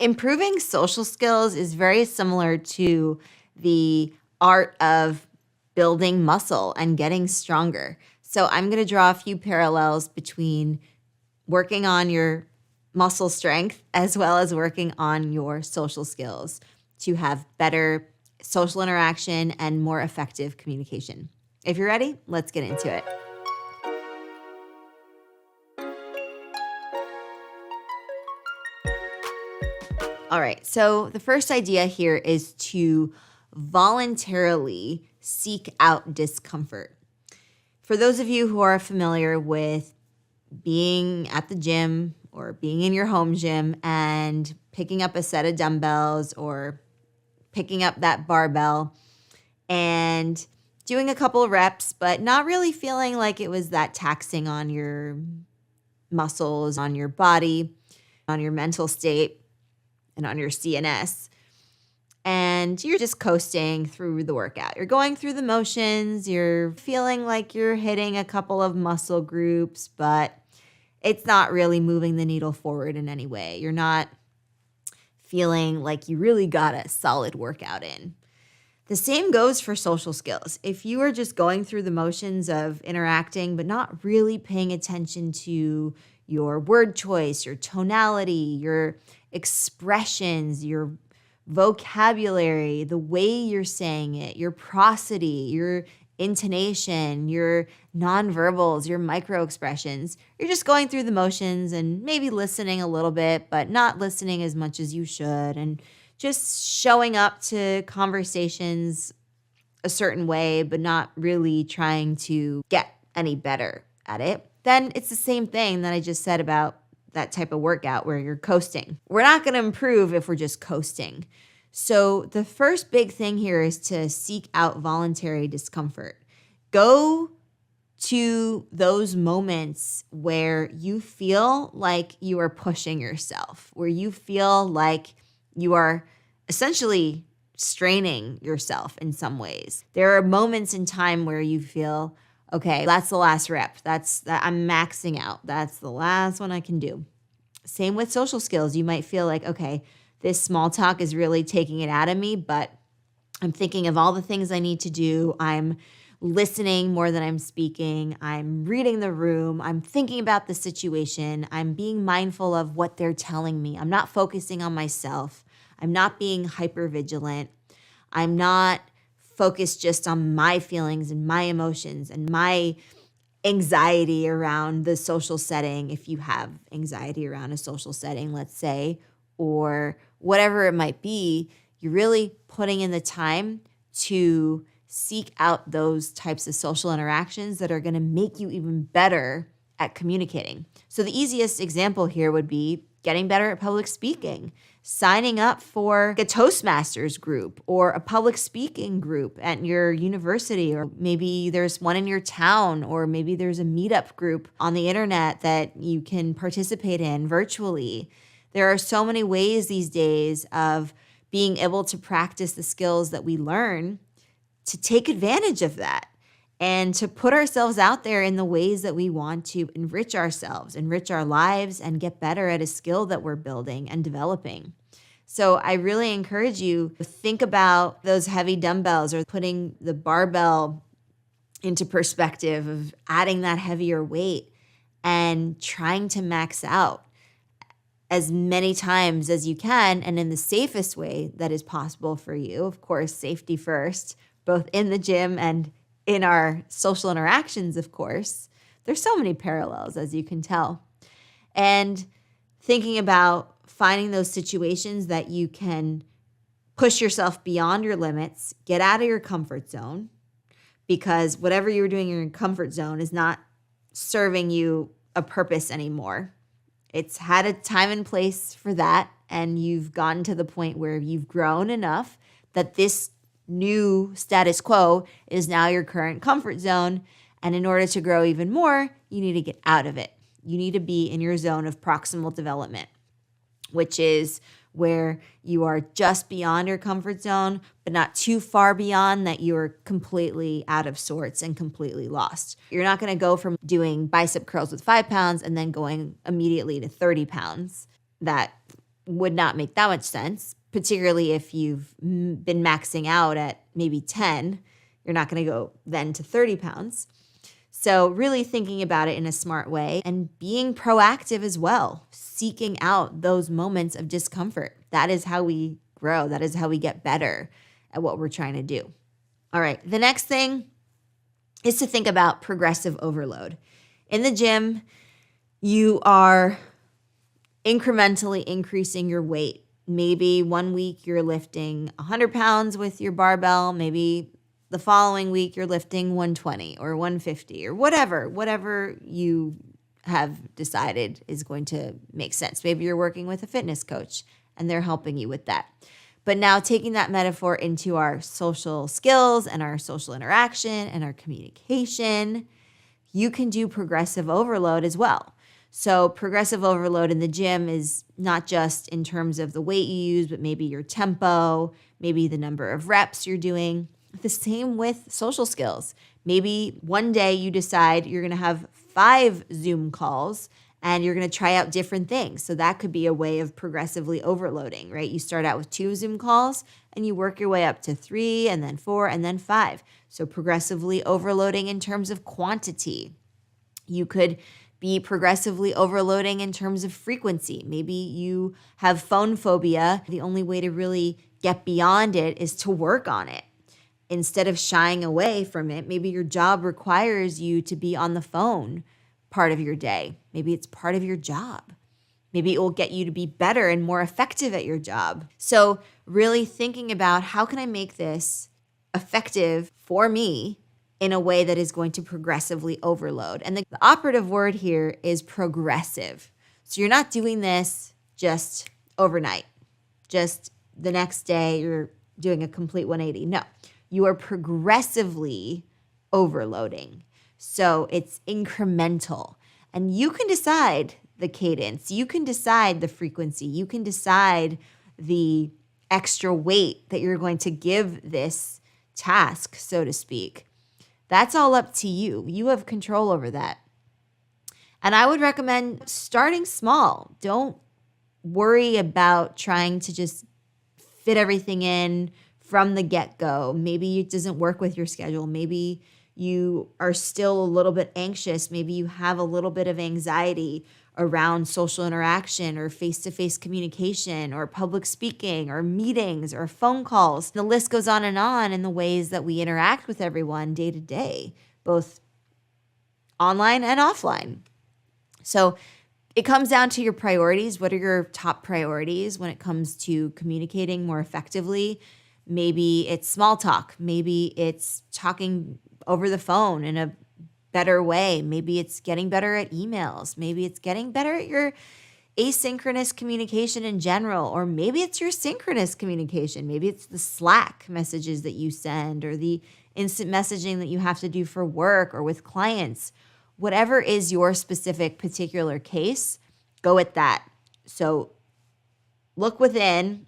Improving social skills is very similar to the art of building muscle and getting stronger. So I'm going to draw a few parallels between working on your muscle strength as well as working on your social skills to have better social interaction and more effective communication. If you're ready, let's get into it. All right, so the first idea here is to voluntarily seek out discomfort. For those of you who are familiar with being at the gym or being in your home gym and picking up a set of dumbbells or picking up that barbell and doing a couple of reps, but not really feeling like it was that taxing on your muscles, on your body, on your mental state, and on your CNS. And you're just coasting through the workout. You're going through the motions. You're feeling like you're hitting a couple of muscle groups, but it's not really moving the needle forward in any way. You're not feeling like you really got a solid workout in. The same goes for social skills. If you are just going through the motions of interacting, but not really paying attention to your word choice, your tonality, your expressions, your vocabulary, the way you're saying it, your prosody, your intonation, your nonverbals, your micro expressions. You're just going through the motions and maybe listening a little bit, but not listening as much as you should, and just showing up to conversations a certain way, but not really trying to get any better at it. Then it's the same thing that I just said about that type of workout where you're coasting. We're not going to improve if we're just coasting. So the first big thing here is to seek out voluntary discomfort. Go to those moments where you feel like you are pushing yourself, where you feel like you are essentially straining yourself in some ways. There are moments in time where you feel, okay, that's the last rep. I'm maxing out. That's the last one I can do. Same with social skills. You might feel like, okay, this small talk is really taking it out of me, but I'm thinking of all the things I need to do. I'm listening more than I'm speaking. I'm reading the room. I'm thinking about the situation. I'm being mindful of what they're telling me. I'm not focusing on myself. I'm not being hypervigilant. I'm not focused just on my feelings and my emotions and my anxiety around the social setting, if you have anxiety around a social setting, let's say, or whatever it might be. You're really putting in the time to seek out those types of social interactions that are going to make you even better at communicating. So the easiest example here would be getting better at public speaking, signing up for a Toastmasters group or a public speaking group at your university, or maybe there's one in your town, or maybe there's a meetup group on the internet that you can participate in virtually. There are so many ways these days of being able to practice the skills that we learn to take advantage of that and to put ourselves out there in the ways that we want to enrich ourselves, enrich our lives, and get better at a skill that we're building and developing. So I really encourage you to think about those heavy dumbbells or putting the barbell into perspective of adding that heavier weight and trying to max out as many times as you can and in the safest way that is possible for you. Of course, safety first, both in the gym and in our social interactions, of course. There's so many parallels, as you can tell. And thinking about finding those situations that you can push yourself beyond your limits, get out of your comfort zone, because whatever you were doing in your comfort zone is not serving you a purpose anymore. It's had a time and place for that, and you've gotten to the point where you've grown enough that this new status quo is now your current comfort zone. And in order to grow even more, you need to get out of it. You need to be in your zone of proximal development, which is where you are just beyond your comfort zone, but not too far beyond that you're completely out of sorts and completely lost. You're not going to go from doing bicep curls with 5 pounds and then going immediately to 30 pounds. That would not make that much sense, particularly if you've been maxing out at maybe 10. You're not going to go then to 30 pounds. So really thinking about it in a smart way and being proactive as well, seeking out those moments of discomfort. That is how we grow. That is how we get better at what we're trying to do. All right, the next thing is to think about progressive overload. In the gym, you are incrementally increasing your weight. Maybe one week you're lifting 100 pounds with your barbell. Maybe the following week you're lifting 120 or 150 or whatever you have decided is going to make sense. Maybe you're working with a fitness coach and they're helping you with that. But now taking that metaphor into our social skills and our social interaction and our communication, you can do progressive overload as well. So progressive overload in the gym is not just in terms of the weight you use, but maybe your tempo, maybe the number of reps you're doing. The same with social skills. Maybe one day you decide you're going to have 5 Zoom calls and you're going to try out different things. So that could be a way of progressively overloading, right? You start out with 2 Zoom calls and you work your way up to 3 and then 4 and then 5. So progressively overloading in terms of quantity. You could be progressively overloading in terms of frequency. Maybe you have phone phobia. The only way to really get beyond it is to work on it. Instead of shying away from it, maybe your job requires you to be on the phone part of your day. Maybe it's part of your job. Maybe it will get you to be better and more effective at your job. So really thinking about how can I make this effective for me in a way that is going to progressively overload. And the operative word here is progressive. So you're not doing this just overnight. Just the next day you're doing a complete 180. No, you are progressively overloading. So it's incremental. And you can decide the cadence. You can decide the frequency. You can decide the extra weight that you're going to give this task, so to speak. That's all up to you. You have control over that. And I would recommend starting small. Don't worry about trying to just fit everything in from the get-go. Maybe it doesn't work with your schedule. Maybe you are still a little bit anxious. Maybe you have a little bit of anxiety around social interaction or face-to-face communication or public speaking or meetings or phone calls. The list goes on in the ways that we interact with everyone day to day, both online and offline. So it comes down to your priorities. What are your top priorities when it comes to communicating more effectively? Maybe it's small talk. Maybe it's talking over the phone in a better way. Maybe it's getting better at emails. Maybe it's getting better at your asynchronous communication in general, or maybe it's your synchronous communication. Maybe it's the Slack messages that you send or the instant messaging that you have to do for work or with clients. Whatever is your specific particular case, go at that. So look within,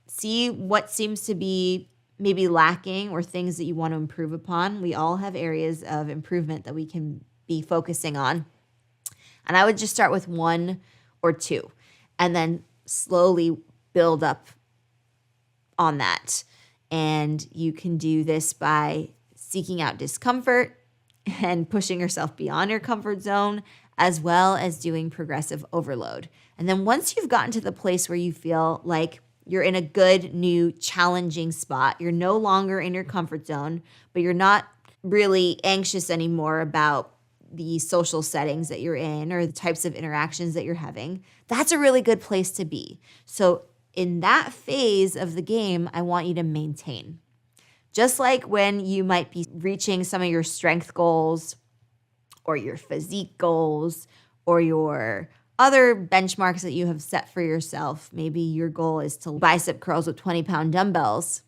see what seems to be maybe lacking or things that you want to improve upon. We all have areas of improvement that we can be focusing on. And I would just start with 1 or 2 and then slowly build up on that. And you can do this by seeking out discomfort and pushing yourself beyond your comfort zone, as well as doing progressive overload. And then once you've gotten to the place where you feel like you're in a good, new, challenging spot. You're no longer in your comfort zone, but you're not really anxious anymore about the social settings that you're in or the types of interactions that you're having. That's a really good place to be. So in that phase of the game, I want you to maintain. Just like when you might be reaching some of your strength goals or your physique goals or your other benchmarks that you have set for yourself, maybe your goal is to bicep curls with 20-pound dumbbells,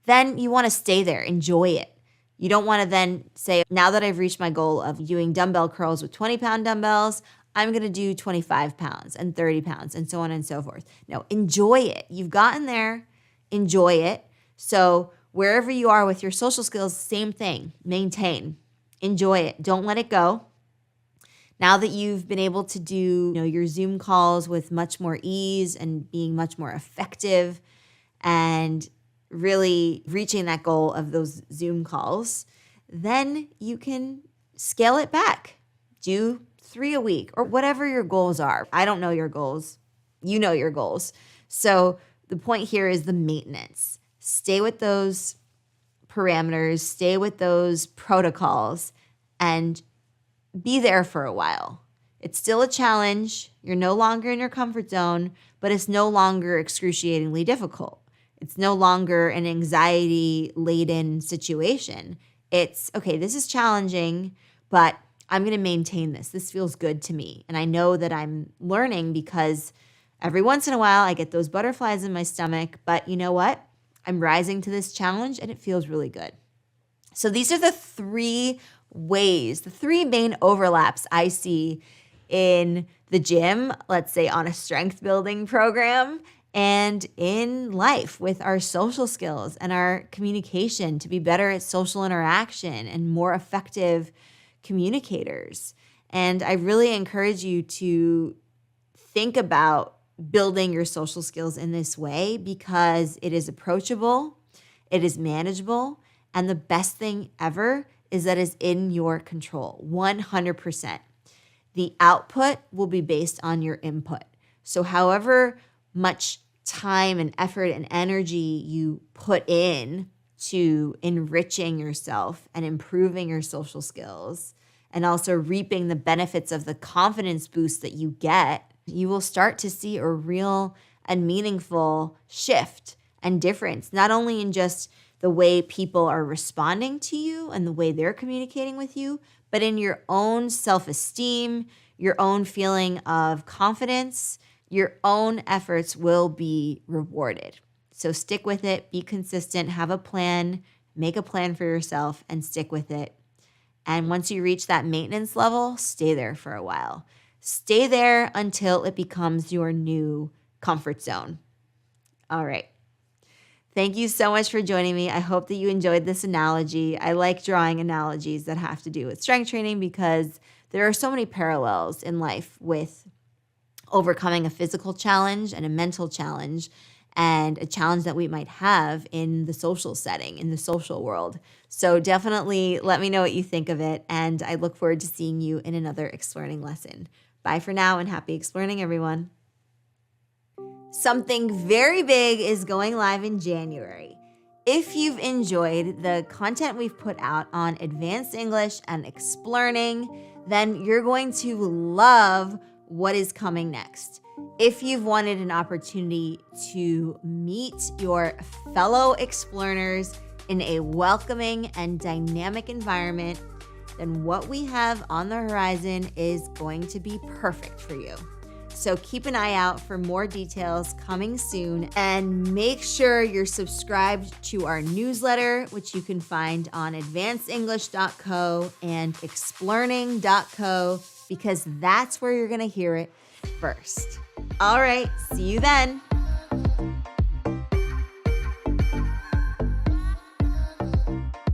then you want to stay there, enjoy it. You don't want to then say, now that I've reached my goal of doing dumbbell curls with 20-pound dumbbells, I'm going to do 25 pounds and 30 pounds and so on and so forth. No, enjoy it. You've gotten there, enjoy it. So wherever you are with your social skills, same thing, maintain, enjoy it. Don't let it go. Now that you've been able to do your Zoom calls with much more ease and being much more effective and really reaching that goal of those Zoom calls, then you can scale it back. Do 3 a week or whatever your goals are. I don't know your goals. You know your goals. So the point here is the maintenance. Stay with those parameters, stay with those protocols, and be there for a while. It's still a challenge. You're no longer in your comfort zone, but it's no longer excruciatingly difficult. It's no longer an anxiety-laden situation. It's, okay, this is challenging, but I'm going to maintain this. This feels good to me. And I know that I'm learning because every once in a while I get those butterflies in my stomach, but you know what? I'm rising to this challenge and it feels really good. So these are the 3 ways, the 3 main overlaps I see in the gym, let's say on a strength building program, and in life with our social skills and our communication to be better at social interaction and more effective communicators. And I really encourage you to think about building your social skills in this way because it is approachable, it is manageable, and the best thing ever is that it's in your control, 100%. The output will be based on your input. So however much time and effort and energy you put in to enriching yourself and improving your social skills and also reaping the benefits of the confidence boost that you get, you will start to see a real and meaningful shift and difference, not only in just the way people are responding to you and the way they're communicating with you, but in your own self-esteem, your own feeling of confidence, your own efforts will be rewarded. So stick with it, be consistent, have a plan, make a plan for yourself and stick with it. And once you reach that maintenance level, stay there for a while. Stay there until it becomes your new comfort zone. All right. Thank you so much for joining me. I hope that you enjoyed this analogy. I like drawing analogies that have to do with strength training because there are so many parallels in life with overcoming a physical challenge and a mental challenge and a challenge that we might have in the social setting, in the social world. So definitely let me know what you think of it, and I look forward to seeing you in another Explearning lesson. Bye for now, and happy Explearning, everyone. Something very big is going live in January. If you've enjoyed the content we've put out on Advanced English and Explearning, then you're going to love what is coming next. If you've wanted an opportunity to meet your fellow Explearners in a welcoming and dynamic environment, then what we have on the horizon is going to be perfect for you. So keep an eye out for more details coming soon, and make sure you're subscribed to our newsletter, which you can find on advancedenglish.co and explearning.co, because that's where you're going to hear it first. All right, see you then.